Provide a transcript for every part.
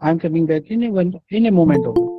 I'm coming back in a moment only.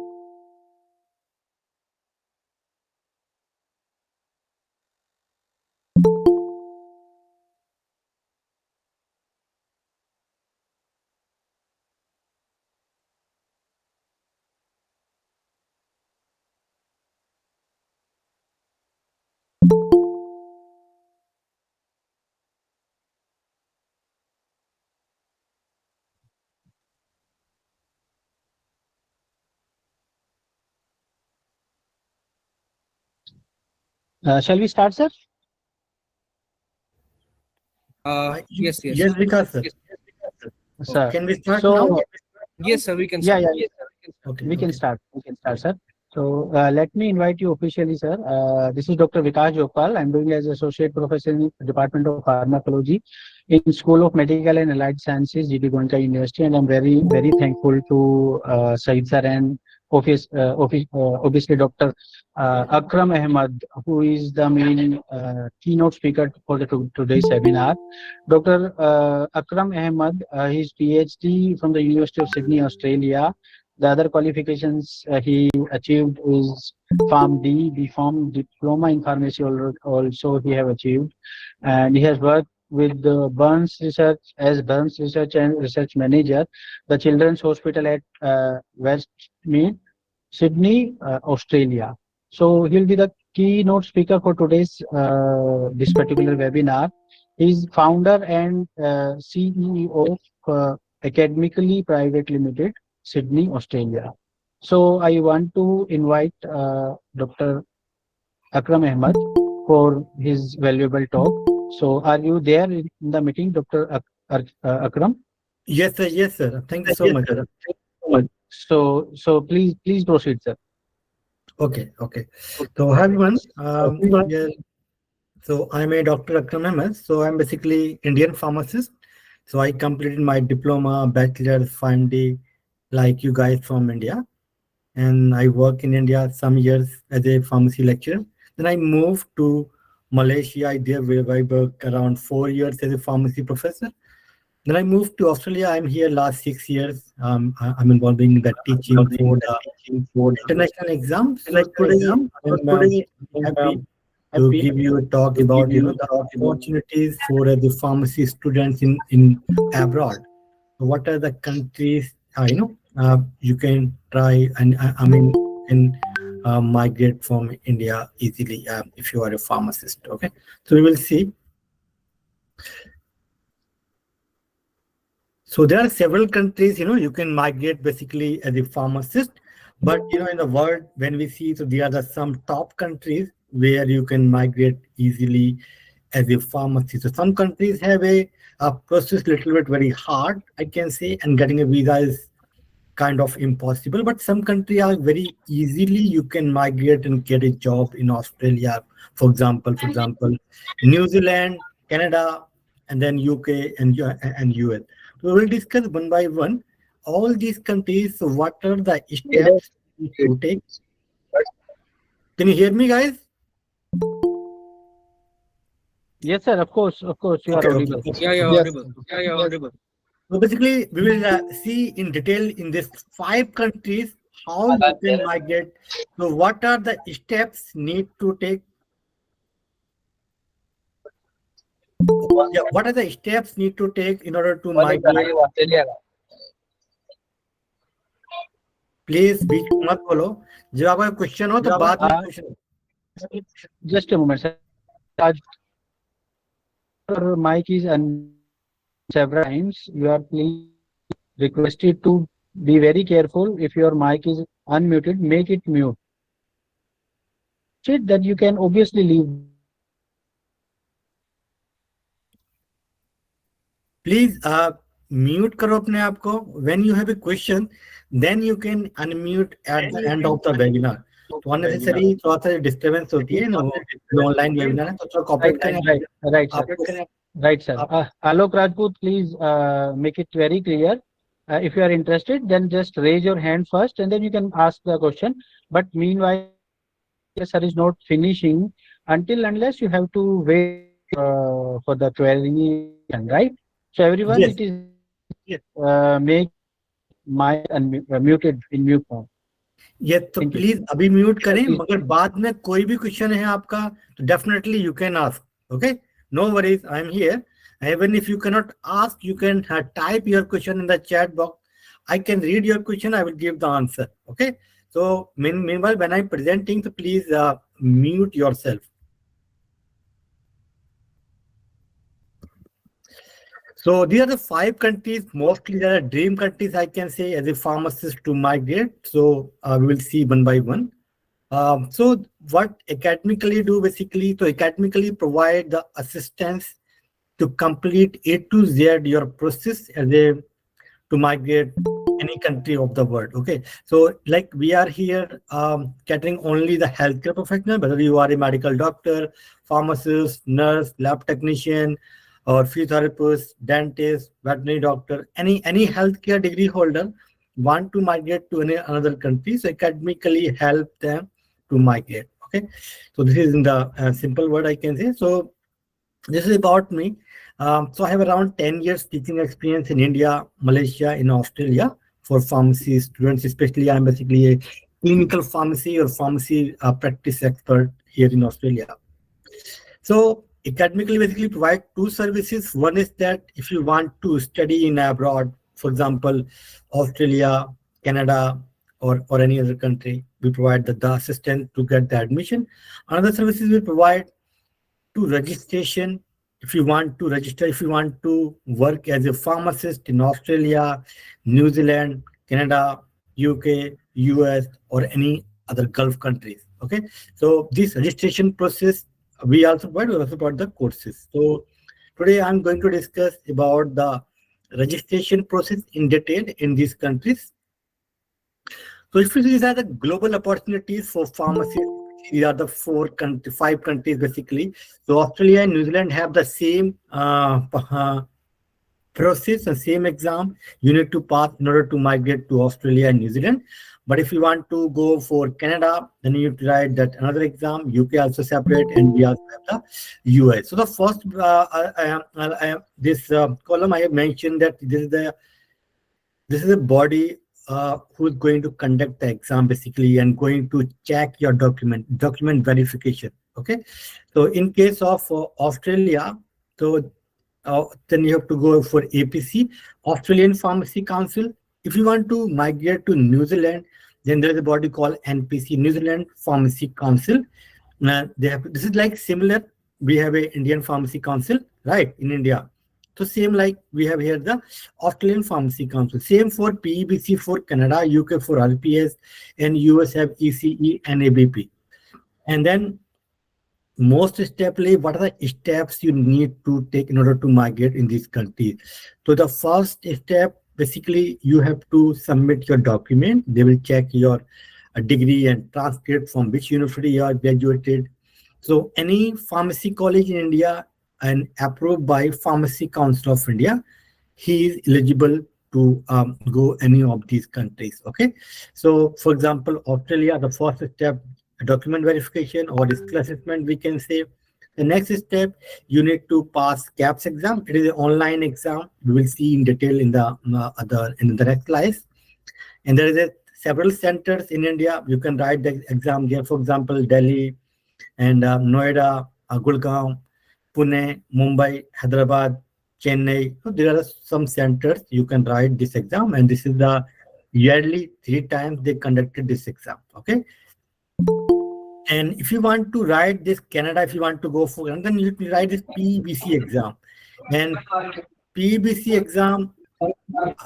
Shall we start, sir? Yes, Vikas, sir. Sir. Can we start So, now? Yes, sir, we can yeah, start. yeah, Okay, we can okay. start. We can start, sir. So, let me invite you officially, sir. This is Dr. Vikas Jopal. I'm doing as Associate Professor in the Department of Pharmacology in School of Medical and Allied Sciences, GT Goenka University, and I'm very thankful to Saeed sir and obviously Dr. Akram Ahmad, who is the main keynote speaker for the today's seminar. Dr. Akram Ahmad, his PhD from the University of Sydney, Australia. The other qualifications he achieved is PharmD, BPharm, Diploma in Pharmacy also he have achieved. And he has worked with Burns Research as Burns Research and Research Manager, the Children's Hospital at Westmead, Sydney, Australia. So he'll be the keynote speaker for today's this particular webinar. He's founder and CEO of Academically Private Limited, Sydney, Australia. So I want to invite Dr. Akram Ahmad for his valuable talk. So are you there in the meeting, Dr. Akram? Yes, sir. Yes, sir. Thank you so Yes, much. sir. So please proceed, sir. Okay, okay. So, hi everyone. Okay. Yeah, so I'm a Dr. Akram Ahmed. So I'm basically Indian pharmacist. So I completed my diploma, bachelor's, PharmD, like you guys from India. And I work in India some years as a pharmacy lecturer. Then I moved to Malaysia. I work around 4 years as a pharmacy professor. Then I moved to Australia. I'm here last 6 years. I'm involved in the teaching for the international exams. So today I'm happy to give you a talk about the opportunities for the pharmacy students in abroad. So what are the countries you can try and can migrate from India easily if you are a pharmacist. Okay, so we will see. So there are several countries, you can migrate basically as a pharmacist. But, in the world, when we see, so there are some top countries where you can migrate easily as a pharmacist. So some countries have a process little bit very hard, I can say, and getting a visa is kind of impossible. But some countries are very easily you can migrate and get a job in Australia, for example, New Zealand, Canada, and then UK and US. We will discuss one by one all these countries. So what are the steps to take? Can you hear me, guys? Yes, sir. Of course, you are Okay, okay. audible. Yeah, you're Yes. audible. Yeah, you're audible. So basically, we will see in detail in these 5 countries how you can migrate. So what are the steps need to take? Yeah, what are the steps need to take in order to migrate? Please बीच में मत बोलो. जब आपका question हो तो बाद में question. Just a moment, sir. Your mic is several times. You are please requested to be very careful. If your mic is unmuted, make it mute. That you can obviously leave. Please mute करो अपने आप को. When you have a question then you can unmute at the end of the webinar. तो unnecessary थोड़ा सा disturbance होती है ना, ऑनलाइन वेबिनार है तो थोड़ा कॉपरेट करें. Right, sir. Alok Rajput, please make it very clear. If you are interested, then just raise your hand first, and then you can ask the question. But meanwhile, sir is not finishing until unless you have to wait for the query, right? So everyone, Yes. it is make mic muted in mute form. ये तो Thank you. Please अभी mute करें, Please. मगर बाद में कोई भी question है आपका तो definitely you can ask. Okay, no worries, I am here. Even if you cannot ask, you can type your question in the chat box. I can read your question. I will give the answer. Okay. So meanwhile, when I'm presenting, so please mute yourself. So these are the 5 countries. Mostly they are dream countries, I can say, as a pharmacist to migrate. So we will see one by one. So what academically do basically? So academically provide the assistance to complete A to Z your process as a to migrate any country of the world. Okay, so like we are here catering only the healthcare professional, whether you are a medical doctor, pharmacist, nurse, lab technician, or physiotherapist, dentist, veterinary doctor, any healthcare degree holder want to migrate to another country, so academically help them to migrate. Okay, so this is in the simple word I can say. So this is about me. So I have around 10 years teaching experience in India, Malaysia, in Australia for pharmacy students. Especially, I'm basically a clinical pharmacy or pharmacy practice expert here in Australia. So academically, basically provide 2 services. One is that if you want to study in abroad, for example, Australia, Canada, or any other country, we provide the assistance to get the admission. Another services we provide to registration. If you want to register, if you want to work as a pharmacist in Australia, New Zealand, Canada, UK, US, or any other Gulf countries. Okay, so this registration process we also provide the courses. So today I'm going to discuss about the registration process in detail in these countries. So if these are the global opportunities for pharmacists, these are the 5 countries basically. So Australia and New Zealand have the same process and same exam you need to pass in order to migrate to Australia and New Zealand. But if you want to go for Canada, then you need to write that another exam. UK also separate, and we also have the US. So the first this column I have mentioned that this is a body who is going to conduct the exam basically and going to check your document verification. Okay, so in case of Australia, so then you have to go for APC, Australian Pharmacy Council. If you want to migrate to New Zealand, then there is a body called NPC, New Zealand Pharmacy Council. This is like similar. We have a Indian Pharmacy Council, right, in India. So same like we have here the Australian Pharmacy Council. Same for PEBC for Canada, UK for RPS, and US have ECE and ABP. And then most steply, what are the steps you need to take in order to migrate in these countries? So the first step, basically, you have to submit your document. They will check your degree and transcript from which university you are graduated. So any pharmacy college in India and approved by Pharmacy Council of India, he is eligible to go any of these countries. Okay, so for example, Australia, the first step, document verification or skill assessment, we can say. The next step, you need to pass CAPS exam. It is an online exam. We will see in detail in the next slides. And there is several centers in India. You can write the exam there. For example, Delhi and Noida, Gurgaon, Pune, Mumbai, Hyderabad, Chennai. So there are some centers you can write this exam, and this is the yearly 3 times they conducted this exam. Okay. And if you want to write this Canada, if you want to go for Canada, then you can write this PEBC exam. And PEBC exam,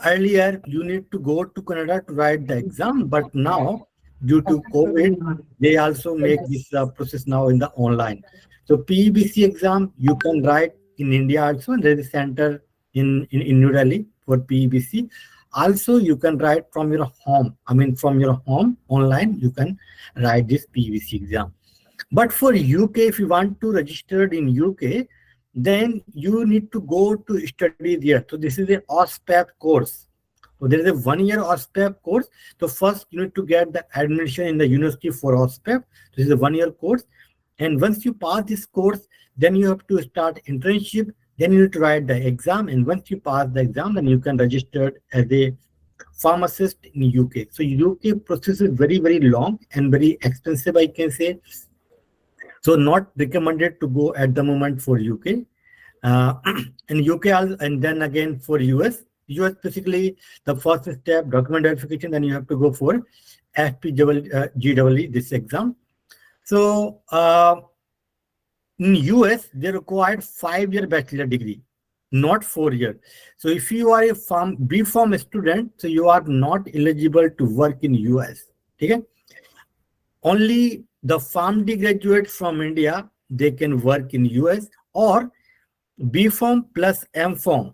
earlier you need to go to Canada to write the exam, but now due to COVID, they also make this process now in the online. So PEBC exam you can write in India also, and there is a center in New Delhi for PEBC. Also, you can write from your home. I mean, from your home online, you can write this PEBC exam. But for UK, if you want to register in UK, then you need to go to study there. So this is an OSPAP course. So there is a 1-year OSPAP course. So first you need to get the admission in the university for OSPAP. This is a 1-year course. And once you pass this course, then you have to start internship. Then you need to write the exam. And once you pass the exam, then you can register as a pharmacist in UK. So UK process is very, very long and very expensive, I can say. So not recommended to go at the moment for UK. And UK, and then again for US. US basically the first step, document verification, then you have to go for FPGEE, this exam. So in US, they required 5-year bachelor degree, not 4-year. So if you are a B.Pharm student, so you are not eligible to work in US. Okay? Only the PharmD graduates from India, they can work in US, or B.Pharm plus M.Pharm,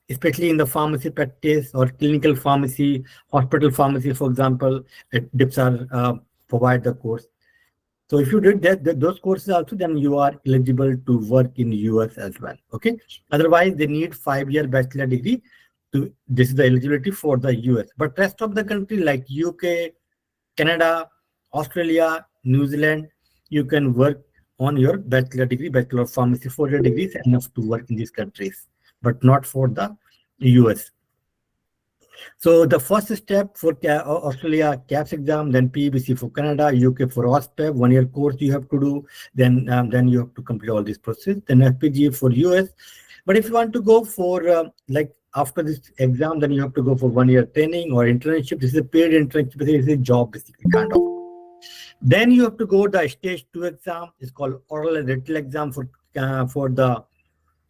especially in the pharmacy practice or clinical pharmacy, hospital pharmacy, for example, DIPS are provide the course. So if you did those courses also, then you are eligible to work in US as well. Okay. Otherwise, they need 5-year bachelor degree. This is the eligibility for the US. But rest of the country like UK, Canada, Australia, New Zealand, you can work on your bachelor degree, Bachelor of Pharmacy, 4-year degrees enough to work in these countries, but not for the US. So the first step for Australia, CAPS exam, then PBC for Canada, UK for OSPEP, 1-year course you have to do, then you have to complete all this process, then FPG for US. But if you want to go for like after this exam, then you have to go for 1-year training or internship. This is a paid internship, this is a job basically kind of. Then you have to go the stage 2 exam. It's called oral and written exam for the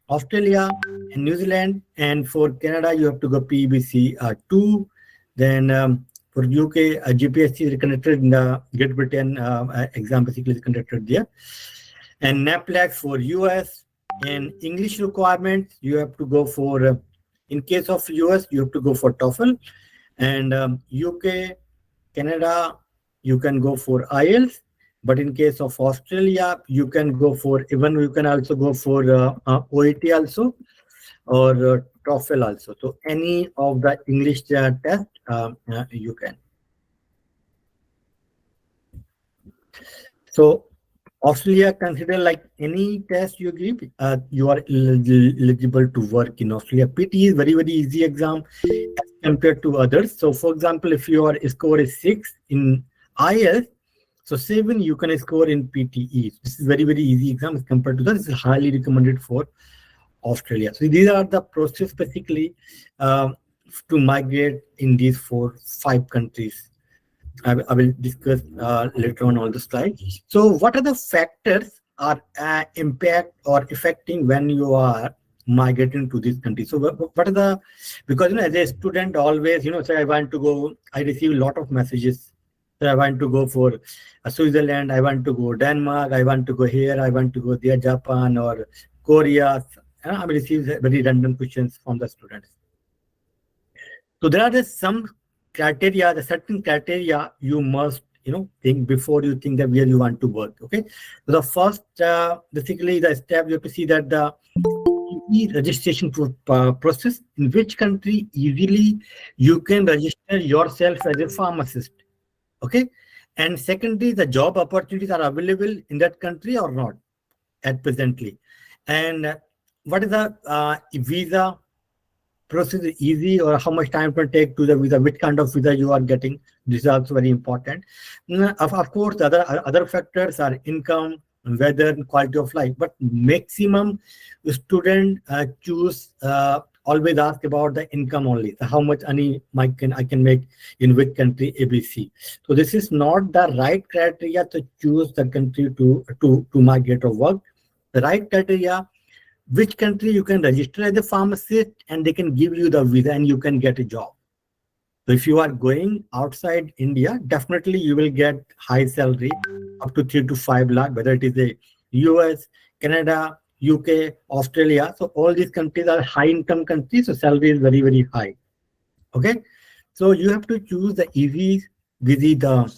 Australia and New Zealand, and for Canada you have to go PBC 2. Then for UK GPSC is conducted in the Great Britain exam basically is conducted there, and NAPLAC for US. And English requirements you have to go for in case of US you have to go for TOEFL, and UK, Canada you can go for IELTS. But in case of Australia, you can go for, even you can also go for OET also, or TOEFL also. So any of the English test you can. So Australia consider like any test you give, you are eligible to work in Australia. PT is very, very easy exam as compared to others. So for example, if your score is 6 in IELTS, so 7 you can score in PTE. This is very, very easy exam as compared to that. This is highly recommended for Australia. So these are the process basically to migrate in these 4-5 countries. I will discuss later on all the slides. So what are the factors are impact or affecting when you are migrating to this country? So what are the, because as a student always, say I want to go, I receive a lot of messages. So I want to go for Switzerland, I want to go Denmark, I want to go here, I want to go there, Japan or Korea. I receive very random questions from the students. So there are some criteria, the certain criteria you must think before you think that where you want to work. Okay. So the first basically the step you have to see that the registration process, in which country easily you can register yourself as a pharmacist. Okay. And secondly, the job opportunities are available in that country or not at presently. And what is the visa process, is easy, or how much time it will take to the visa, which kind of visa you are getting. This is also very important. Of course, other factors are income, weather, and quality of life. But maximum student choose always ask about the income only. So how much money I can make in which country ABC. So this is not the right criteria to choose the country to migrate or work. The right criteria, which country you can register as a pharmacist and they can give you the visa and you can get a job. So if you are going outside India, definitely you will get high salary up to 3 to 5 lakh, whether it is a US, Canada, UK, Australia. So all these countries are high income countries. So salary is very, very high. Okay. So you have to choose the easy the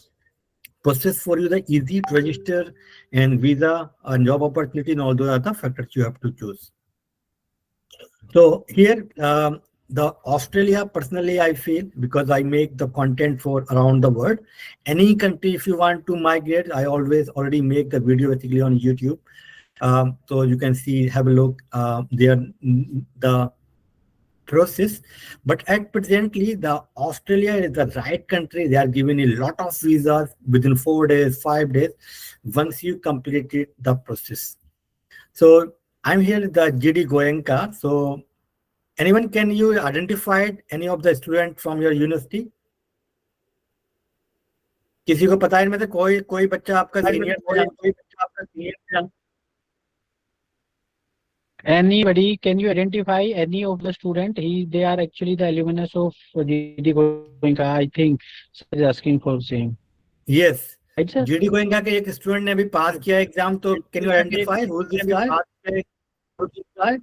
process for you, the easy to register and visa and job opportunity, and all those are the factors you have to choose. So here, the Australia, personally, I feel, because I make the content for around the world, any country, if you want to migrate, I already make the video basically on YouTube. So you can see, have a look there. The process. But at presently, the Australia is the right country. They are giving a lot of visas within 4 days, 5 days, once you completed the process. So I'm here with the GD Goenka. So anyone, can you identify any of the student from your university? किसी को पता है इनमें से कोई कोई बच्चा आपका सीनियर था? Anybody, can you identify any of the student? They are actually the alumnus of GD Goenka. I think sir is asking for same. Yes. Right, sir? GD Goenka के एक स्टूडेंट ने अभी पास किया एग्जाम, तो can you identify who is this guy?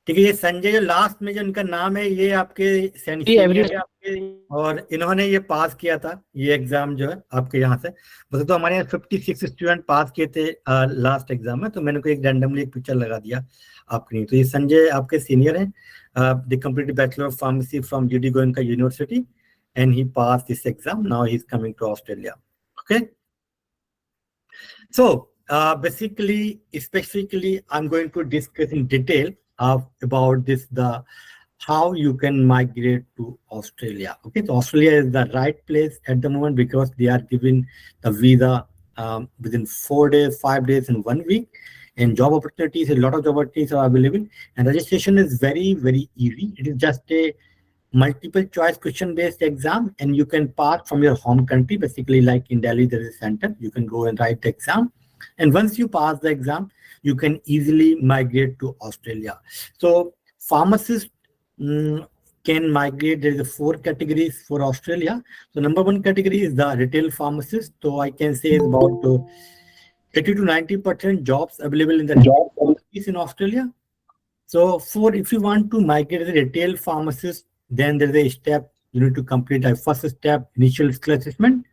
ठीक है, ये संजय जो लास्ट में जो इनका नाम है, ये आपके सीनियर है आपके, और इन्होंने ये पास किया था ये एग्जाम जो है आपके यहाँ से। वैसे तो हमारे यहाँ 56 स्टूडेंट पास किए थे लास्ट एग्जाम में, तो मैंने कोई एक रैंडमली एक पिक्चर लगा दिया आपके लिए। तो ये संजय आपके सीनियर हैं, they completed bachelor of pharmacy from GD Goenka university and he pass this exam, now he is coming to Australia. Okay, so basically, specifically, I'm going to discuss in detail about this, how you can migrate to Australia. Okay, so Australia is the right place at the moment because they are giving the visa within 4 days, 5 days, and 1 week. And job opportunities, a lot of job opportunities are available. And registration is very, very easy. It is just a multiple choice question based exam, and you can pass from your home country. Basically, like in Delhi, there is a center. You can go and write the exam. And once you pass the exam, you can easily migrate to Australia. So pharmacists can migrate. There is 4 categories for Australia. So number 1 category is the retail pharmacist. So I can say it's about 80 to 90% jobs available in the job pharmacies in Australia. So if you want to migrate as a retail pharmacist, then there's a step you need to complete. A first step, initial skill assessment,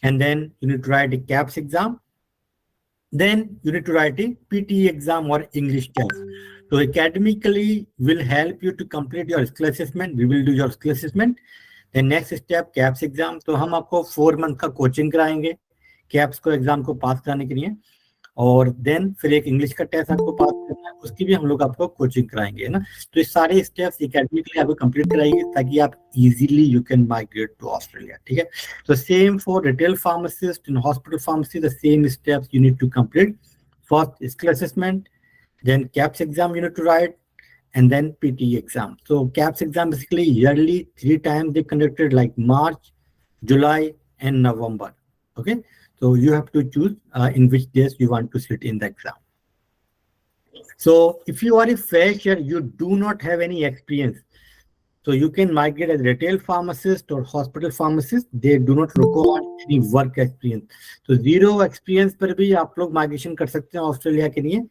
and then you need to write a CAPS exam. Then you need to write a PTE exam or English test. So academically will help you to complete your skill assessment. We will do your skill assessment. Then next step, CAPS exam. तो हम आपको 4 month का coaching कराएंगे CAPS को exam को पास कराने के लिए, और देन फिर एक इंग्लिश का टेस्ट आपको पास करना है, उसकी भी हम लोग आपको कोचिंग कराएंगे, है ना। तो ये सारे स्टेप्स एकेडमिकली आपको कंप्लीट कराएंगे ताकि आप easily you can migrate to Australia. ठीक है, तो same for retail pharmacist in hospital pharmacy, the same steps you need to complete. First skill assessment, then KAPS exam you need to write, and then PTE exam. So CAPS exam basically yearly 3 times they conducted, like March, July, and November. Okay, so you have to choose in which days you want to sit in the exam. So if you are a fresher, you do not have any experience, so you can migrate as retail pharmacist or hospital pharmacist. They do not require any work experience. So 0 experience पर भी आप लोग migration कर सकते हैं Australia के लिए।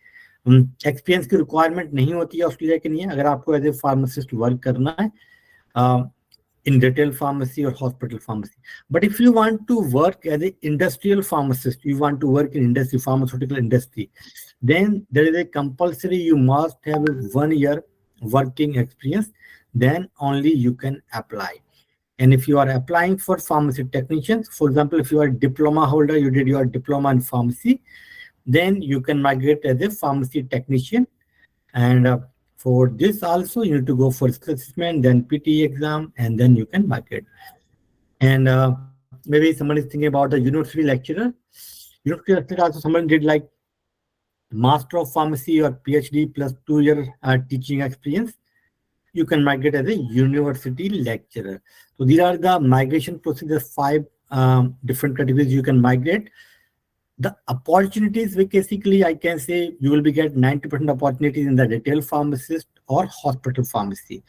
Experience की रिक्वायरमेंट नहीं होती है ऑस्ट्रेलिया के लिए अगर आपको एज ए फार्मासिस्ट वर्क करना है in retail pharmacy or hospital pharmacy. But if you want to work as an industrial pharmacist, you want to work in industry, pharmaceutical industry, then there is a compulsory, you must have a 1 year working experience, then only you can apply. And if you are applying for pharmacy technicians, for example, if you are a diploma holder, you did your diploma in pharmacy, then you can migrate as a pharmacy technician. And for this also you need to go for skill assessment, then PTE exam, and then you can migrate. And maybe somebody is thinking about the university lecturer. University lecturer also, someone did like Master of Pharmacy or PhD plus 2-year teaching experience, you can migrate as a university lecturer. So these are the migration procedures, 5 different categories you can migrate. The opportunities, basically, I can say you will be get 90% opportunities in the retail pharmacist or hospital pharmacy.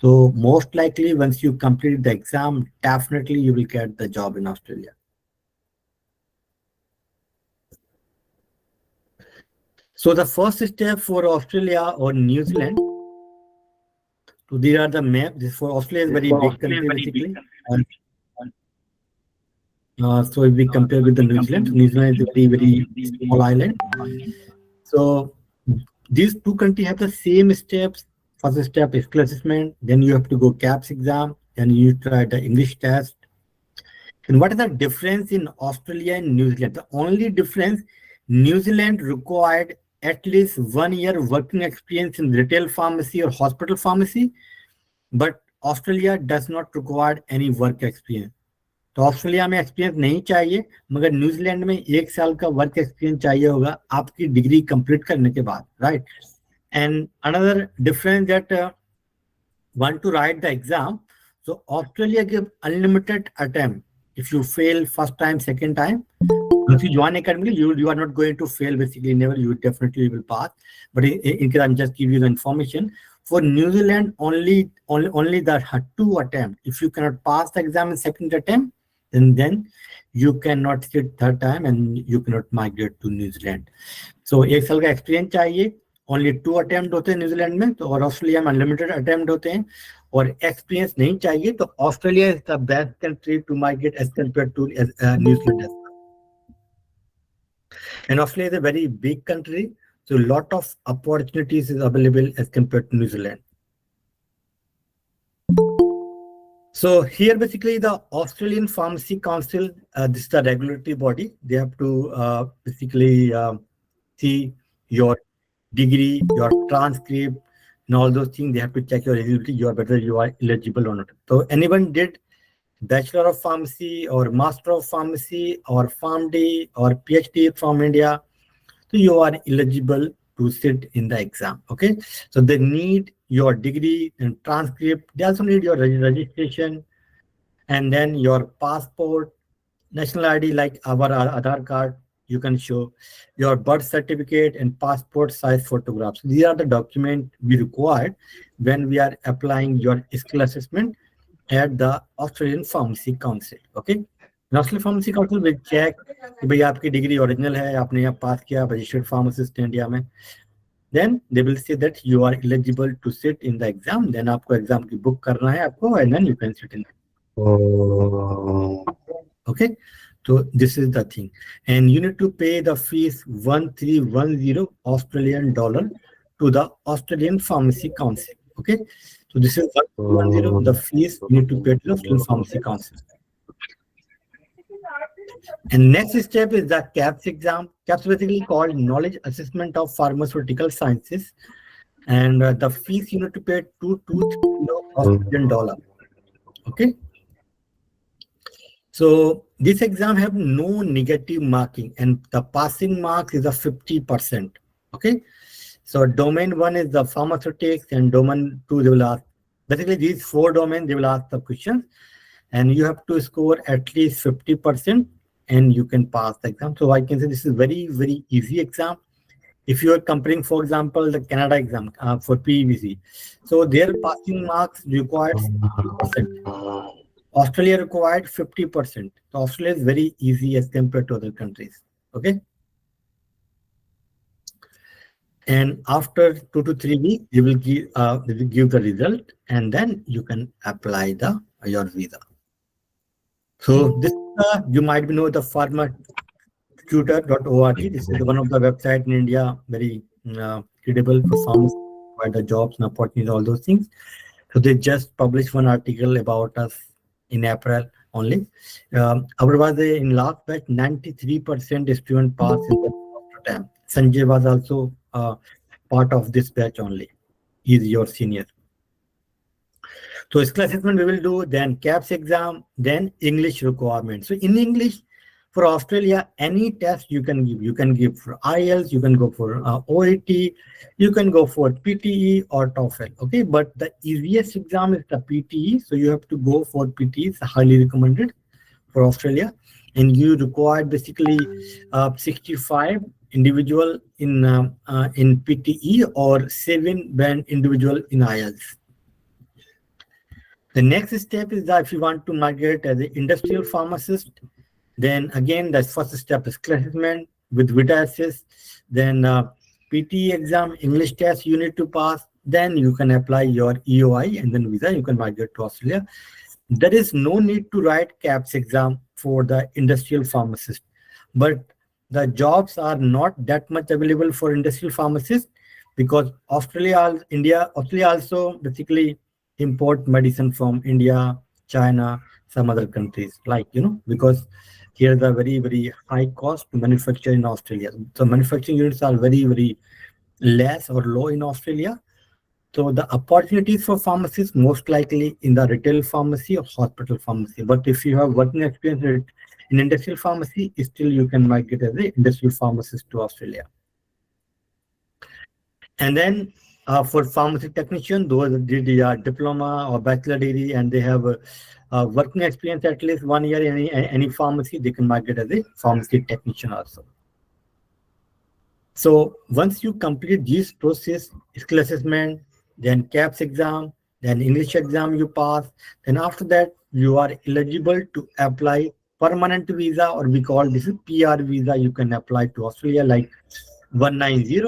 So most likely, once you complete the exam, definitely you will get the job in Australia. So the first step for Australia or New Zealand. So these are the map. This for Australia is very big country, basically. So if we compare with the New Zealand, New Zealand is a very, very small island. So these 2 countries have the same steps. First step is skill assessment, then you have to go CAPS exam, then you try the English test. And what is the difference in Australia and New Zealand? The only difference, New Zealand required at least 1 year working experience in retail pharmacy or hospital pharmacy, but Australia does not require any work experience. तो Australia में experience नहीं चाहिए, मगर New Zealand में 1 साल का work experience चाहिए होगा आपकी डिग्री कंप्लीट करने के बाद, right. And another difference that want to write the exam, so Australia give unlimited attempt. If you fail first time, second time, if you join academically, you are not going to fail. Basically, never. You definitely will pass. But in case I'm just give you the information. For New Zealand, only the 2 attempt. If you cannot pass the exam in second attempt, then you cannot sit third time and you cannot migrate to New Zealand. So 1 साल का experience चाहिए. Only 2 attempt होते हैं New Zealand में, तो और Australia में unlimited attempt होते हैं, और एक्सपीरियंस नहीं चाहिए. तो Australia is the best country to migrate as compare to New Zealand. And Australia is a very big country, so lot of opportunities is available as compared to New Zealand. So here basically the Australian Pharmacy Council, this is the regulatory body. They have to basically see your degree, your transcript, and all those things. They have to check your eligibility, whether you are eligible or not. So anyone did Bachelor of Pharmacy or Master of Pharmacy or PharmD or PhD from India, so you are eligible to sit in the exam. Okay, so they need your degree and transcript. They also need your registration, and then your passport, national ID like our Aadhaar card. You can show your birth certificate and passport size photographs. These are the documents we required when we are applying your skill assessment at the Australian Pharmacy Council. Okay, Australian Pharmacy Council will check कि भाई आपकी degree original है, आपने यहाँ पास किया, registered pharmacist India में. Then they will say that you are eligible to sit in the exam. Then आपको exam की बुक करना है आपको, and then you can sit in. Okay. So this is the thing, and you need to pay the fees $1310 Australian dollar to the Australian Pharmacy Council. Okay, so this is 1310 the fees you need to pay to the Australian Pharmacy Council. And next step is the CAPS exam. CAPS is basically called Knowledge Assessment of Pharmaceutical Sciences, and the fees you need to pay $220 Australian dollar. Okay. So this exam have no negative marking, and the passing marks is a 50%. Okay, so domain 1 is the pharmaceutics, and domain 2 they will ask. Basically, these 4 domains they will ask the questions, and you have to score at least 50%, and you can pass the exam. So I can say this is very easy exam. If you are comparing, for example, the Canada exam for PVC, so their passing marks required 50%. Australia required 50%. So Australia is very easy as compared to other countries. Okay. And after 2 to 3 weeks, they will give the result, and then you can apply your visa. So this you might know the pharmatutor.org. This is one of the website in India, very credible for farmers, provide the jobs and opportunities, all those things. So they just published one article about us in April only. Otherwise, in last batch, 93% student pass in the time. Sanjay was also part of this batch only. He is your senior. So skill assessment we will do, then CAPS exam, then English requirement. So in English, for Australia, any test you can give. You can give for IELTS, you can go for OET, you can go for PTE or TOEFL. Okay, but the easiest exam is the PTE. So you have to go for PTE. It's highly recommended for Australia, and you require basically 65 individual in PTE or 7 band individual in IELTS. The next step is that if you want to migrate as an industrial pharmacist, then again, the first step is assessment with visa assess, then PTE exam, English test you need to pass, then you can apply your EOI and then visa, you can migrate to Australia. There is no need to write CAPS exam for the industrial pharmacist, but the jobs are not that much available for industrial pharmacists because Australia also basically import medicine from India, China, some other countries, like, because here the very high cost to manufacture in Australia. So manufacturing units are very less or low in Australia. So the opportunities for pharmacists most likely in the retail pharmacy or hospital pharmacy. But if you have working experience in industrial pharmacy, still you can migrate as an industrial pharmacist to Australia. And then for pharmacy technician, those that did diploma or bachelor degree and they have working experience at least 1 year in any pharmacy, they can migrate as a pharmacy technician also. So once you complete this process, skill assessment, then CAPS exam, then English exam you pass, then after that you are eligible to apply permanent visa, or we call this PR visa. You can apply to Australia like 190,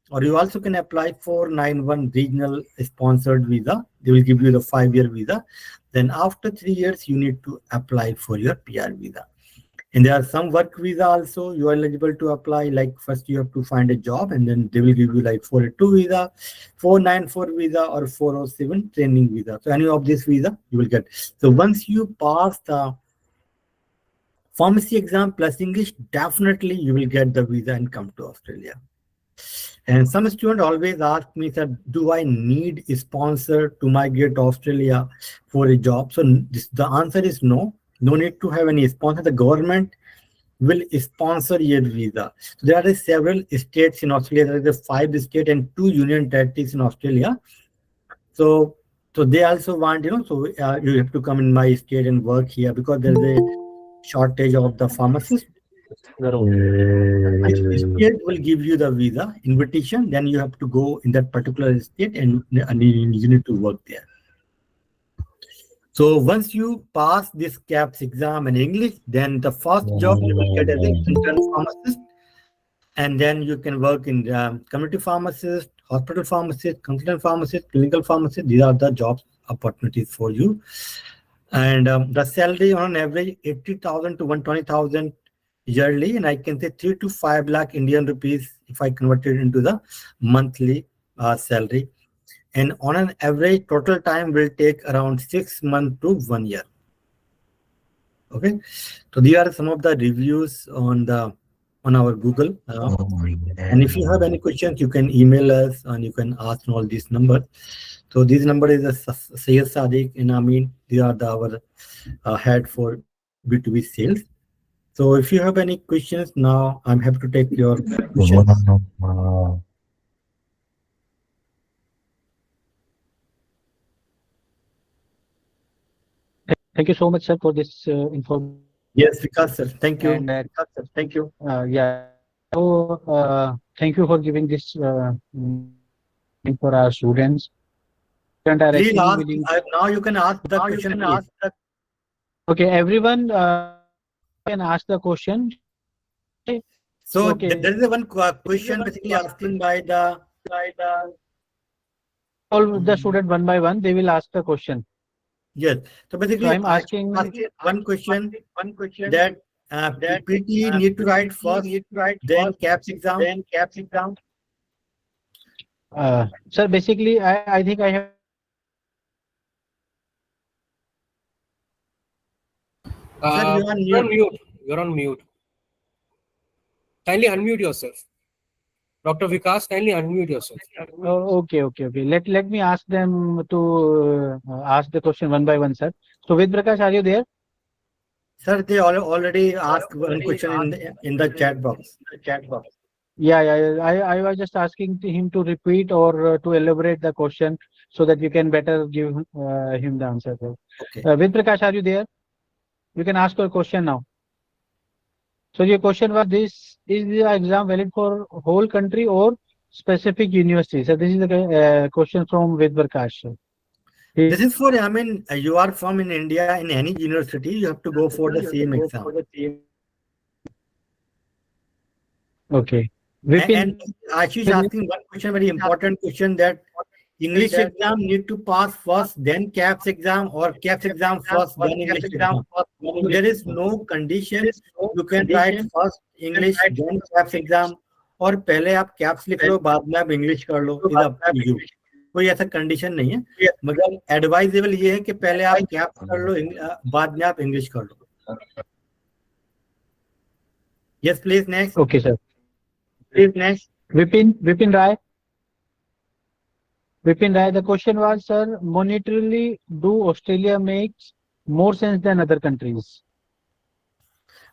or you also can apply 491 regional sponsored visa. They will give you the 5-year visa. Then after 3 years, you need to apply for your PR visa. And there are some work visa also you are eligible to apply. Like first you have to find a job, and then they will give you like 482 visa, 494 visa, or 407 training visa. So any of this visa you will get. So once you pass the pharmacy exam plus English, definitely you will get the visa and come to Australia. And some students always ask me, sir, do I need a sponsor to migrate to Australia for a job? So the answer is no. No need to have any sponsor. The government will sponsor your visa. So there are several states in Australia. There are 5 states and 2 union territories in Australia. So they also want, so you have to come in my state and work here because there is a shortage of the pharmacists. Which state will give you the visa invitation, then you have to go in that particular state and you need to work there. So once you pass this CAPS exam in English, then the first job you will get as an intern pharmacist, and then you can work in community pharmacist, hospital pharmacist, consultant pharmacist, clinical pharmacist. These are the job opportunities for you. And the salary on average 80,000 to 120,000 yearly, and I can say 3 to 5 lakh Indian rupees if I convert it into the monthly salary. And on an average, total time will take around 6 months to 1 year. Okay, so these are some of the reviews on our Google. And if you have any questions, you can email us and you can ask all these numbers. So this number is a Sayed Sadiq and Amin. They are our head for B2B sales. So if you have any questions now, I'm happy to take your questions. Thank you so much, sir, for this information. Yes, Vikas sir. Thank you. And, Thank you. Yeah. So thank you for giving this for our students. Please ask. Now you can ask the question. Okay, everyone can ask the question. So okay. There is one question basically asking by all the student one by one. They will ask the question. Yes. So basically, so I'm asking one question that PT need to write first, then CAPS exam. Sir, basically, I think I have. Sir, you're on mute. You're on mute. Kindly unmute yourself. Dr. Vikas, kindly unmute yourself. Okay. Let me ask them to ask the question one by one, sir. So, Ved Prakash, are you there? Sir, they already asked one question in the chat box. Yeah. I was just asking him to repeat or to elaborate the question so that we can better give him the answer. Okay. Ved Prakash, are you there? You can ask your question now. So your question was, this is the exam valid for whole country or specific university? So this is the question from Ved Prakash. This is for, I mean, you are from in India, in any university, you have to go for the same exam. Okay. And Ashish is asking one question, very important question, that English exam need to pass first, then CAPS exam, or CAPS exam first, then English exam. There is no condition. You can write first English, then CAPS exam, और पहले आप CAPS लिख लो, बाद में आप English कर लो. Is up to you. कोई ऐसा कंडीशन नहीं है, मगर एडवाइजेबल ये है कि पहले आप CAPS कर लो, बाद में आप English कर लो. Yes, please next. Okay, sir. Please next. Vipin Rai. Vipin Rai, the question was, sir, monetarily, do Australia makes more sense than other countries?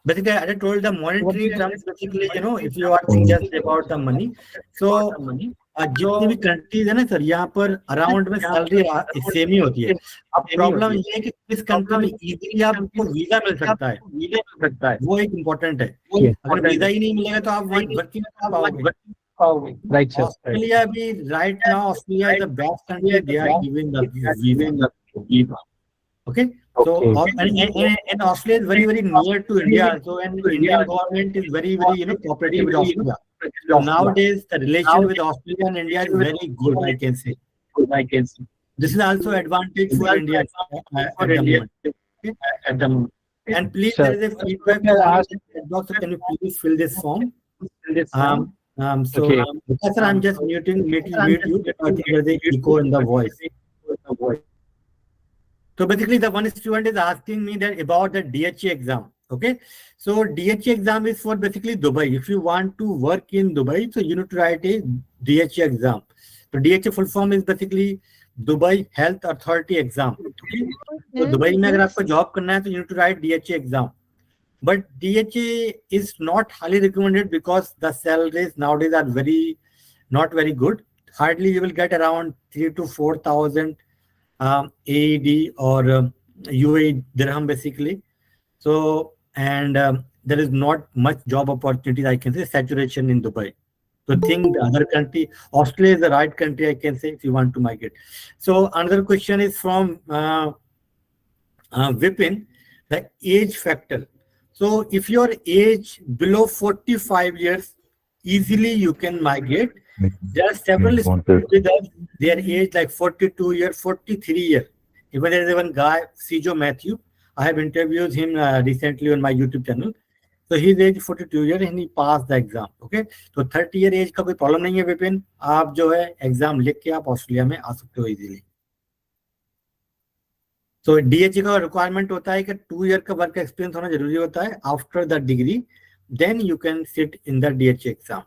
Basically, I told the monetary What terms, basically, if you are thinking just about the money. So, जितनी भी countries है ना sir, यहाँ पर around में salary same ही होती है. अब प्रॉब्लम ये है कि किस कंट्री में इजीली आपको वीजा मिल सकता है, वो एक इम्पोर्टेंट है. अगर वीजा ही नहीं मिलेगा तो आप वर्किंग कर पाओगे. Right, sir. ऑस्ट्रेलिया भी right now, Australia is the best country, they are giving the visa. Okay. So, and Australia is very, very near to India. So, and Indian government is very, very, cooperative with Australia. So nowadays, the relation with Australia and India is very good, I can say. This is also advantage for India at the moment. Okay? And please, Sir, there is a feedback. So can you please fill this form? So, Okay. because I'm just mute you. I think there's an echo in the voice. So basically, the one student is asking me that about the DHA exam. Okay, so DHA exam is for basically Dubai. If you want to work in Dubai, so you need to write a DHA exam. So DHA full form is basically Dubai Health Authority exam. Okay? So Dubai में अगर आपको job करना है, तो you need to write DHA exam. But DHA is not highly recommended because the salaries nowadays are not very good. Hardly you will get around 3,000 to 4,000 AED or UAE dirham basically. So, and there is not much job opportunities, I can say, saturation in Dubai. So think the other country, Australia is the right country, I can say, if you want to migrate. So another question is from Vipin, the age factor. So if your age below 45 years, easily you can migrate. There are several students with us, their age like 42 years, 43 years. Even there is one guy, Sijo Matthew. I have interviewed him recently on my YouTube channel. So his age 42 years and he passed the exam. Okay. So 30 year age का कोई problem नहीं है विपिन. आप जो है exam लिख के आप ऑस्ट्रेलिया में आ सकते हो easily. So DHA का requirement होता है कि 2 year का work experience होना जरूरी होता है. After the degree, then you can sit in the DHA exam.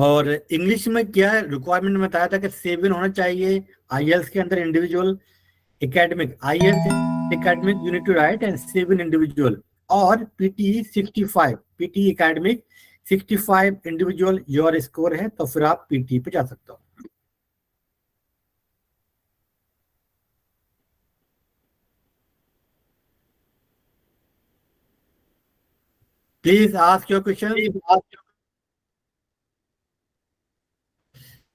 और इंग्लिश में क्या रिक्वायरमेंट में बताया था कि 7 होना चाहिए आईएलटीएस के अंदर individual, academic IELTS academic you need to write and 7 individual, और PT 65 PT academic 65 individual your score है तो फिर आप पीटी पे जा सकते हो. Please ask your question.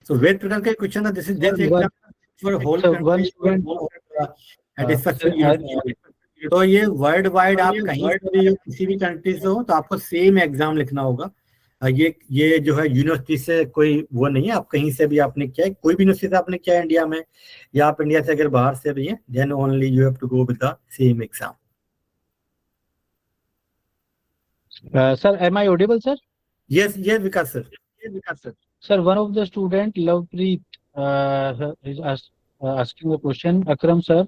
So where प्रकार के क्वेश्चन है, this is just exam for whole country at a specific university. तो ये वर्ल्ड वाइड आप कहीं से भी किसी भी कंट्री से हो तो आपको सेम एग्जाम लिखना होगा. ये जो है यूनिवर्सिटी से कोई वो नहीं है, आप कहीं से भी आपने किया है, कोई भी यूनिवर्सिटी से आपने किया है इंडिया में या आप इंडिया से अगर बाहर से भी हैं, then only you have to go with the same exam. Sir, am I audible, sir? Yes, Vikas sir. Sir, one of the student, Lovepreet, is asking a question. Akram sir,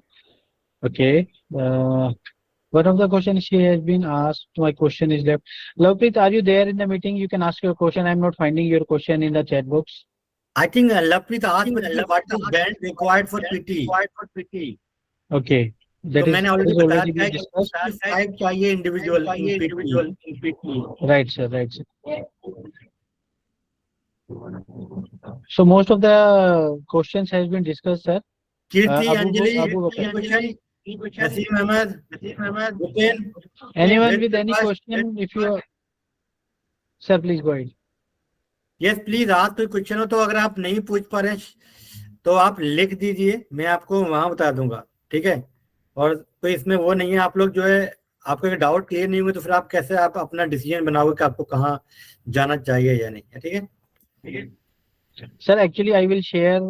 okay. One of the questions she has been asked. My question is left. Lovepreet, are you there in the meeting? You can ask your question. I'm not finding your question in the chat box. I think Lovepreet asked what is band required for PT. Okay. That तो is, मैंने already already been बताया कि 5 चाहिए individual in PT. Right, sir. Right, sir. So most of the questions has been discussed, sir. Kirti, Abu Anjali, Bakar. Naseem Ahmad, Vipin. Anyone with any question, if you are... Sir, please go ahead. Yes please, आज कोई question हो तो अगर आप नहीं पूछ पा रहे तो आप लिख दीजिए, मैं आपको वहां बता दूंगा. ठीक है. और तो इसमें वो नहीं है, आप लोग जो है आपको अगर डाउट क्लियर नहीं हुए तो फिर आप कैसे आप अपना डिसीजन बनाओगे कि आपको कहाँ जाना चाहिए या नहीं. ठीक है. Sir, actually, I will share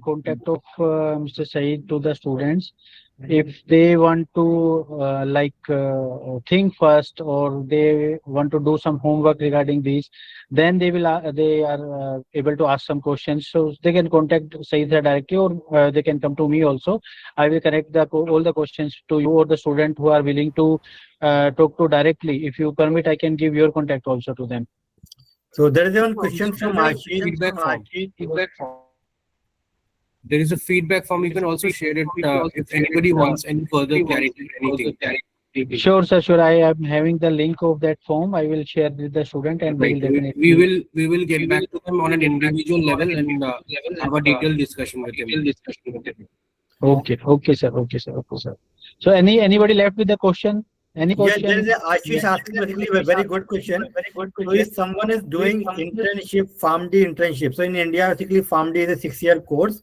contact of Mr. Saeed to the students. if they want to think first, or they want to do some homework regarding these, then they are able to ask some questions, so they can contact Saeed sir directly, or they can come to me also. I will connect all the questions to you or the student who are willing to talk to directly. If you permit, I can give your contact also to them. So there is one question from Ashish. Feedback form. There is a feedback form. You can also share it if anybody wants any further clarity or anything. Sure, sir. Sure. I am having the link of that form. I will share with the student, and they will Right. definitely. We will get back to them on an individual level and have a detailed discussion with him. Okay. Okay, sir. Okay, sir. Okay, sir. So anybody left with the question? Any Yeah, there question? is a Ashish asking basically a very good question. So if someone is doing internship, PharmD internship, so in India, basically PharmD is a 6-year course.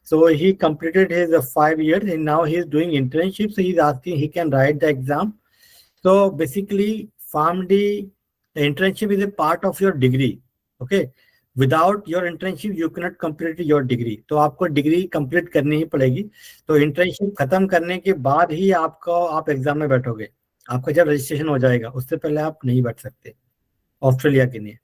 So he completed his 5 years and now he's doing internship. So he's asking he can write the exam. So basically PharmD, the internship is a part of your degree. Okay. Without your internship, you cannot complete your degree. तो आपको degree complete करनी ही पड़ेगी. तो internship खत्म करने के बाद ही आप एग्जाम में बैठोगे. आपका जब रजिस्ट्रेशन हो जाएगा उससे पहले आप नहीं बैठ सकते ऑस्ट्रेलिया के लिए.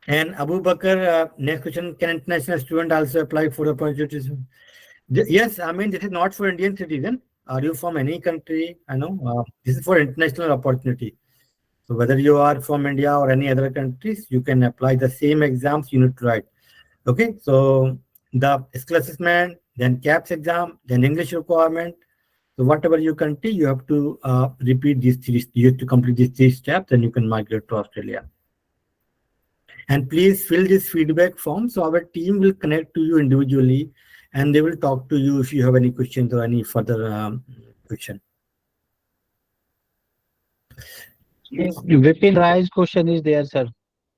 And Abu Bakr, next question, can international student also apply for opportunities? Yes, I mean, this is not for Indian citizen. Are you from any country? I know this is for international opportunity. So whether you are from India or any other countries, you can apply the same exams you need to write. Okay, so the skill assessment, then CAPS exam, then English requirement. So whatever you country, you have to repeat these three. You have to complete these 3 steps, and you can migrate to Australia. And please fill this feedback form. So our team will connect to you individually, and they will talk to you if you have any questions or any further question. Vipin Rai's question is there, sir.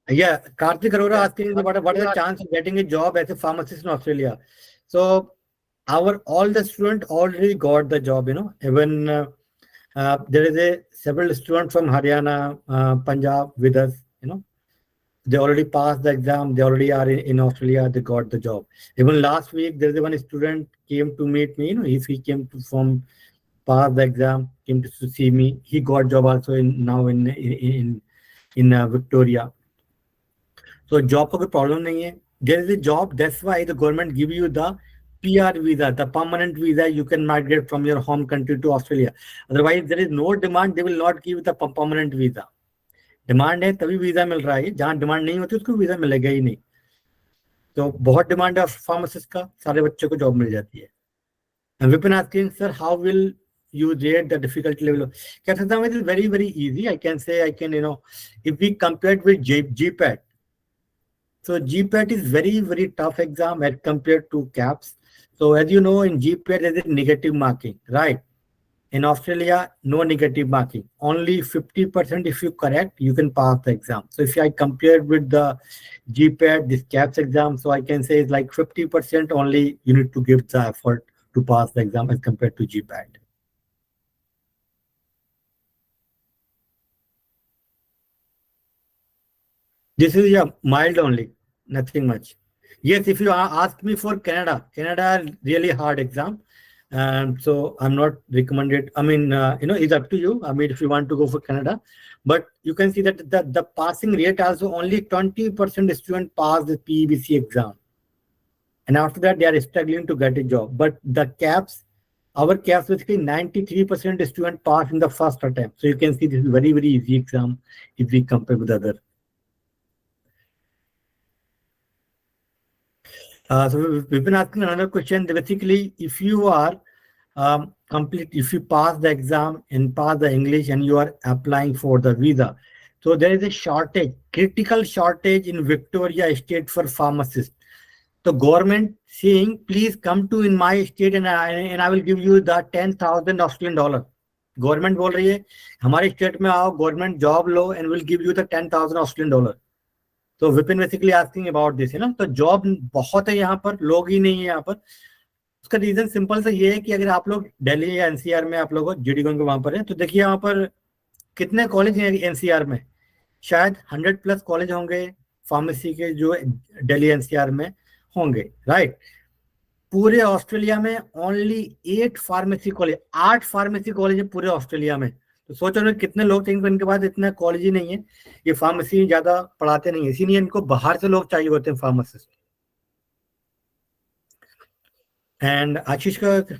Yeah, Karthik Arora asking what is the chance of getting a job as a pharmacist in Australia? So all the students already got the job, even there is several students from Haryana, Punjab with us, they already passed the exam, they already are in Australia, they got the job. Even last week, there is one student came to meet me, if he came from pass the exam, came to see me, he got job also now in Victoria. So job का कोई problem नहीं है. There is a job, that's why the government give you the PR visa, the permanent visa. You can migrate from your home country to Australia. Otherwise, there is no demand. They will not give the permanent visa. Demand है तभी visa मिल रहा है. जहां demand नहीं होती उसको visa मिलेगा ही नहीं. तो बहुत डिमांड है फार्मासिस्ट का, सारे बच्चों को जॉब मिल जाती है. And Vipin asking, sir, how will you rate the difficulty level? क्या सकता हूँ, it is very very easy. I can say if we compare it with GPAT. So GPAT is very tough exam as compared to CAPS. So as you know, in GPAT there is negative marking, right? In Australia, no negative marking. Only 50% if you correct, you can pass the exam. So if I compare with the GPAT, this CAPS exam, so I can say it's like 50% only you need to give the effort to pass the exam as compared to GPAT. This is mild only, nothing much. Yes, if you ask me for Canada really hard exam. So I'm not recommended. I mean, it's up to you. I mean, if you want to go for Canada, but you can see that the passing rate also only 20% student pass the PEBC exam. And after that, they are struggling to get a job. But the CAPS, our CAPS, basically 93% student pass in the first attempt. So you can see this is very easy exam if we compare with other. So we've been asking another question. Basically, if you are if you pass the exam and pass the English and you are applying for the visa, so there is a shortage, critical shortage in Victoria state for pharmacists. So government saying, please come to in my state and I will give you the 10,000 Australian dollar. Government बोल रही है हमारे state में आओ, government job low and will give you the 10,000 Australian dollar. तो Vipin basically asking about this है ना. तो जॉब बहुत है यहाँ पर, लोग ही नहीं है यहाँ पर. उसका रीजन सिंपल सा ये है कि अगर आप लोग दिल्ली या एनसीआर में आप लोग जीडीगोन के वहां पर है, तो देखिए यहाँ पर कितने कॉलेज हैं एनसीआर में. शायद 100+ कॉलेज होंगे फार्मेसी के जो दिल्ली एनसीआर में होंगे, राइट. पूरे ऑस्ट्रेलिया में only 8 pharmacy college, 8 pharmacy college है पूरे ऑस्ट्रेलिया में। तो सोचो ना कितने लोग थे, इनके पास इतना कॉलेज ही नहीं है, ये फार्मेसी ज्यादा पढ़ाते नहीं है, इसीलिए इनको बाहर से लोग चाहिए होते हैं फार्मासिस्ट। एंड आशीष का,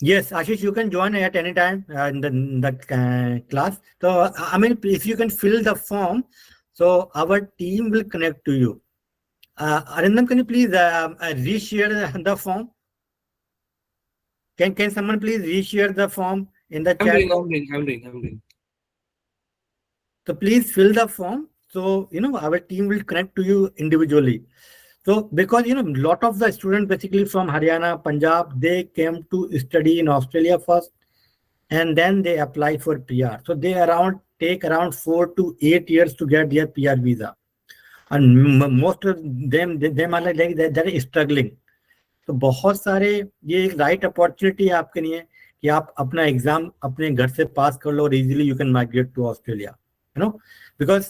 yes, Ashish, you can join at any time in the class. So I mean, if you can fill the form, so our team will connect to you. Arindam, can you please reshare the form? Can someone please reshare the form in the chat? I'm doing. So please fill the form. So our team will connect to you individually. So because lot of the students basically from Haryana, Punjab, they came to study in Australia first, and then they apply for PR. So they take around 4 to 8 years to get their PR visa, and most of them are like they're struggling. तो बहुत सारे ये एक right opportunity है आपके लिए कि आप अपना एग्जाम अपने घर से पास कर लो और easily you can migrate to Australia, because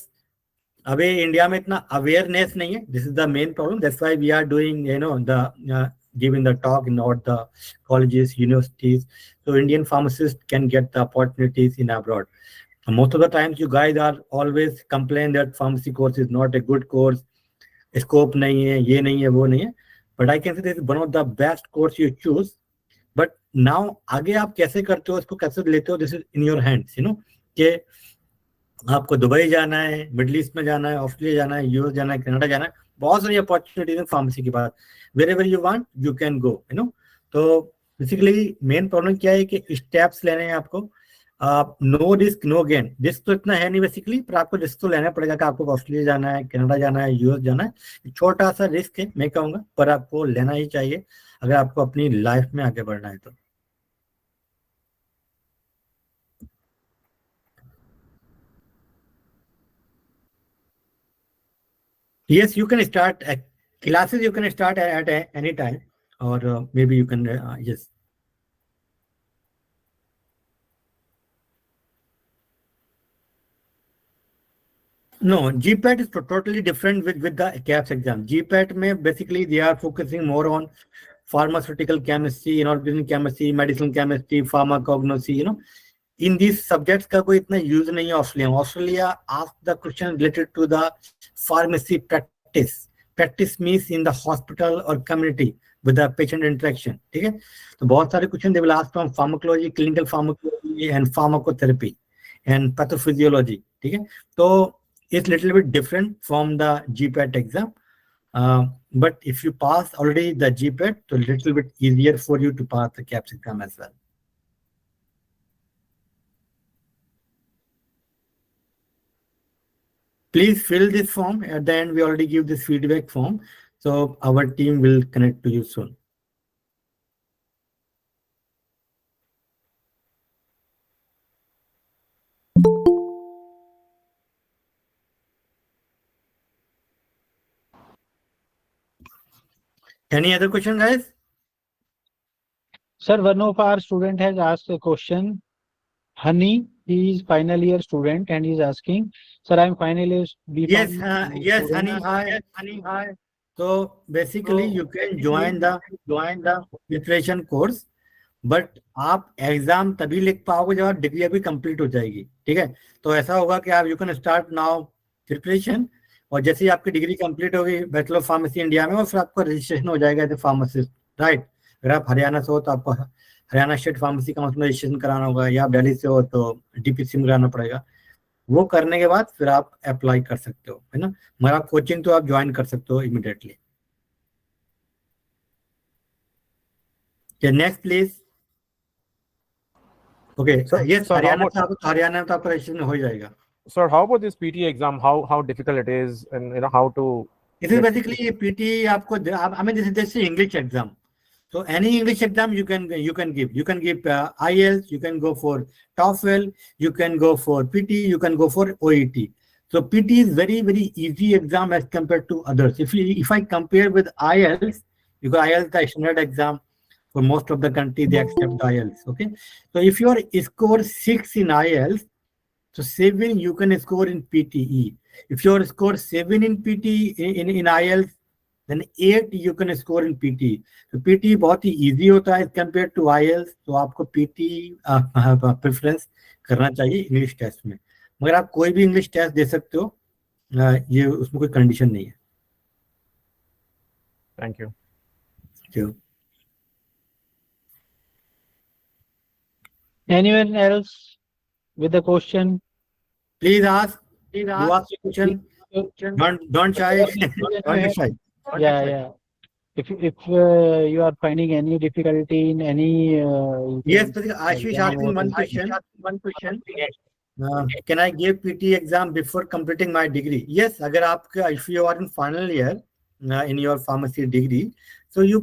अभी इंडिया में इतना अवेयरनेस नहीं है. This is the main problem. That's why we are doing the giving the talk in all the colleges, universities, so Indian pharmacists can get the opportunities in abroad. Most of the times you guys are always complain that pharmacy course is not a good course, scope nahi hai, ye nahi hai, wo nahi hai, but I can say this is one of the best course you choose. But now आगे आप कैसे करते हो, इसको कैसे लेते हो, this is in your hands, कि आपको दुबई जाना है, मिडिल ईस्ट में जाना है, ऑस्ट्रेलिया जाना है, यूएस जाना है, कनाडा जाना है, बहुत सारी अपॉर्चुनिटीज है फार्मेसी के बाद. Wherever you want you can go, तो बेसिकली मेन प्रॉब्लम क्या है कि स्टेप्स लेने हैं आपको. No risk no gain. Risk तो इतना है नहीं बेसिकली, पर आपको रिस्क तो लेना पड़ेगा कि आपको ऑस्ट्रेलिया जाना है, कनाडा जाना है, यूएस जाना है. छोटा सा रिस्क है मैं कहूँगा, पर आपको लेना ही चाहिए अगर आपको अपनी लाइफ में आगे बढ़ना है तो. Yes, you can start classes. You can start at any time, or maybe you can yes. No, GPAT is totally different with the CAPS exam. GPAT में basically they are focusing more on pharmaceutical chemistry, inorganic chemistry, medicinal chemistry, pharmacognosy. In these subjects का कोई इतना use नहीं है Australia. Australia ask the question related to the pharmacy practice. Practice means in the hospital or community with the patient interaction. ठीक है, तो बहुत सारे question they will ask from pharmacology, clinical pharmacology and pharmacotherapy and pathophysiology. ठीक है, तो it's little bit different from the GPAT exam. But if you pass already the GPAT, so little bit easier for you to pass the CAPS exam as well. Please fill this form. At the end, we already give this feedback form. So our team will connect to you soon. Any other question, guys? Sir, one of our student has asked a question. Honey, he is final year student and he is asking, sir, I am final year Yes, B.Pharm yes, student. Honey, hi. So basically, you can join the preparation course, but आप exam तभी लिख पाओगे जब आप degree अभी complete हो जाएगी. ठीक है, तो ऐसा होगा कि आप you can start now preparation, और जैसे ही आपकी डिग्री कंप्लीट होगी बैचलर ऑफ फार्मेसी इंडिया में, और फिर आपका रजिस्ट्रेशन हो जाएगा एज ए फार्मासिस्ट. राइट, अगर आप हरियाणा से हो तो आपको हरियाणा स्टेट फार्मेसी काउंसिल में रजिस्ट्रेशन कराना होगा, या आप दिल्ली से हो तो डीपीसी में कराना पड़ेगा. वो करने के बाद फिर आप अप्लाई कर सकते हो, है ना. मगर आप कोचिंग तो आप ज्वाइन कर सकते हो immediately. Next please. Okay. Yes, Haryana में तो आपका रजिस्ट्रेशन हो जाएगा. Sir, how about this PT exam? How difficult it is, and how to? It is basically PT. आपको, I mean, this is English exam. So any English exam you can give. You can give IELTS. You can go for TOEFL. You can go for PT. You can go for OET. So PT is very easy exam as compared to others. If I compare with IELTS, because IELTS is the standard exam. For most of the country, they accept IELTS. Okay, so if you score 6 in IELTS, so 7 you can score in PTE. If you score 7 in PT in IELTS, then 8 you can score in PT. तो PT बहुत ही easy होता है compared to IELTS, तो आपको PT preference करना चाहिए English test में। मगर आप कोई भी इंग्लिश टेस्ट दे सकते हो, ये उसमें कोई कंडीशन नहीं है। Thank you. Anyone else with a question? Please ask. You ask the question. Don't shy. Don't be shy. Yeah. If you are finding any difficulty in any Yes, Ashish asking one question. Can I give PT exam before completing my degree? Yes, अगर आपका if you are in final year in your pharmacy degree, so you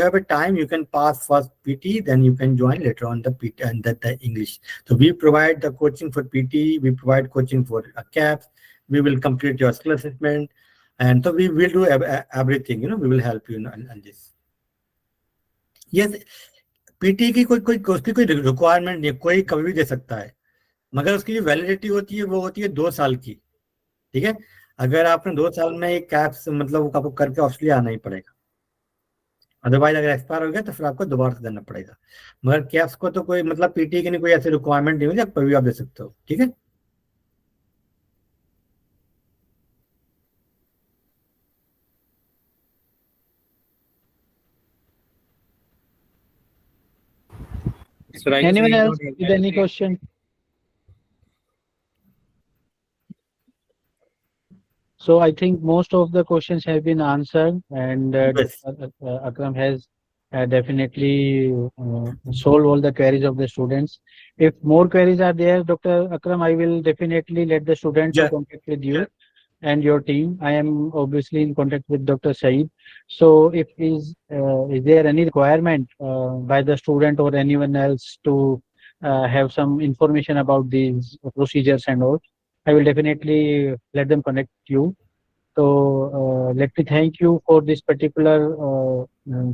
have a time, you can pass first PT, then you can join later on the PT and the English. So we provide the coaching for PT, we provide coaching for CAPS, we will complete your skill assessment, and so we will do everything, we will help you on this. Yes, PT की कोई requirement नहीं, कोई कभी भी दे सकता है, मगर उसकी जो वैलिडिटी होती है वो होती है 2 साल की। ठीक है, अगर आपने 2 साल में एक कैप्स मतलब आपको करके ऑस्ट्रेलिया आना ही पड़ेगा, अदरवाइज अगर एक्सपायर हो गया तो फिर आपको दोबारा से देना पड़ेगा। मगर कैप्स को तो कोई मतलब पीटी की नहीं, कोई ऐसी रिक्वायरमेंट नहीं होती, कभी भी आप दे सकते हो। ठीक है, anyone else with any question? So I think most of the questions have been answered, and Yes. Akram has definitely solved all the queries of the students. If more queries are there, Dr. Akram, I will definitely let the students Yeah. contact with you and your team. I am obviously in contact with Dr. Saeed. So if is there any requirement by the student or anyone else to have some information about these procedures and all, I will definitely let them connect you. So let me thank you for this particular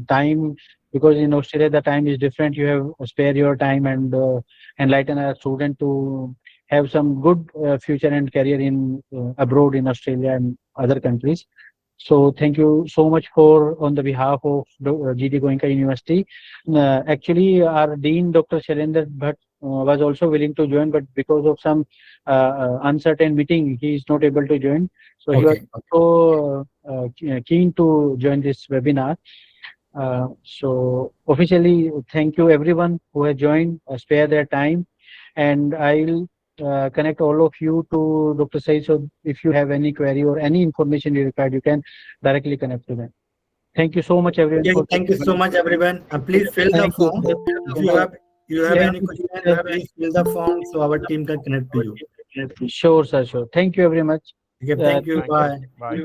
time, because in Australia the time is different. You have spare your time and enlighten a student to have some good future and career in abroad in Australia and other countries. So thank you so much for on the behalf of GT Goenka University. Actually, our Dean Dr. Shailendra Bhatt was also willing to join, but because of some uncertain meeting, he is not able to join. So he was so keen to join this webinar. So officially, thank you everyone who has joined, spare their time, and I'll connect all of you to Dr. Saeed. So if you have any query or any information you require, you can directly connect to them. Thank you so much, everyone. Okay, thank you so much, everyone. Please fill the form. If you have any question, please fill the form so our team can connect to you. Sure, sir. Sure. Thank you very much. Okay, thank you. Bye. Bye.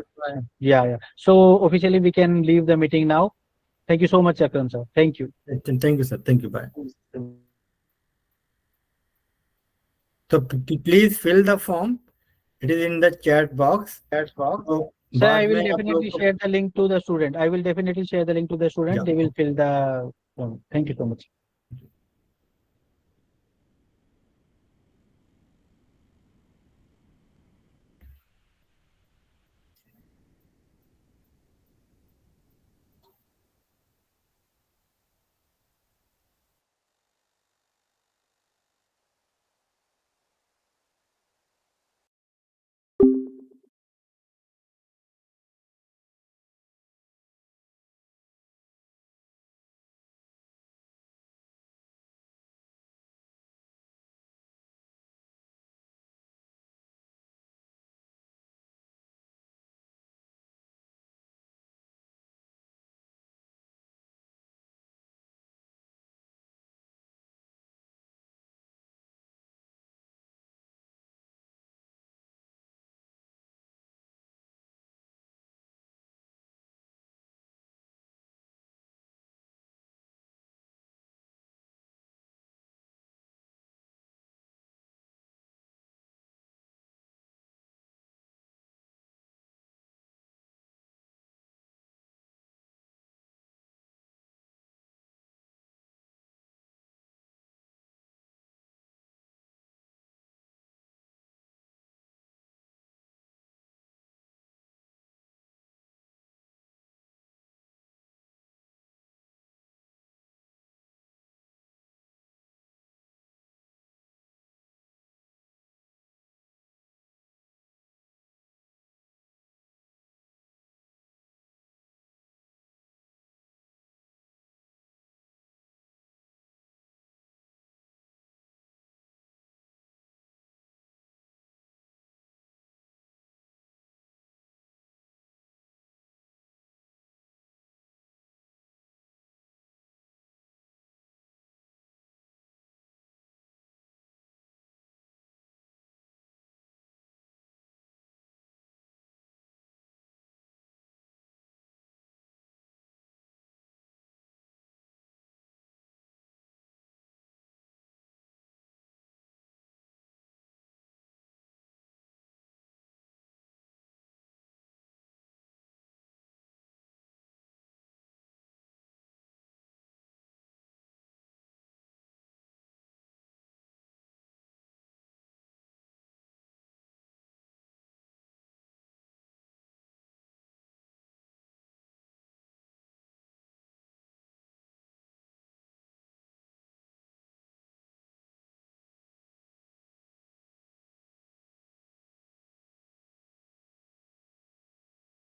Yeah. So officially, we can leave the meeting now. Thank you so much, Akram, sir. Thank you. Thank you, sir. Thank you. Bye. So please fill the form. It is in the chat box. So, Sir, I will definitely share the link to the student. I will definitely share the link to the student. Yeah. They will fill the form. Thank you so much.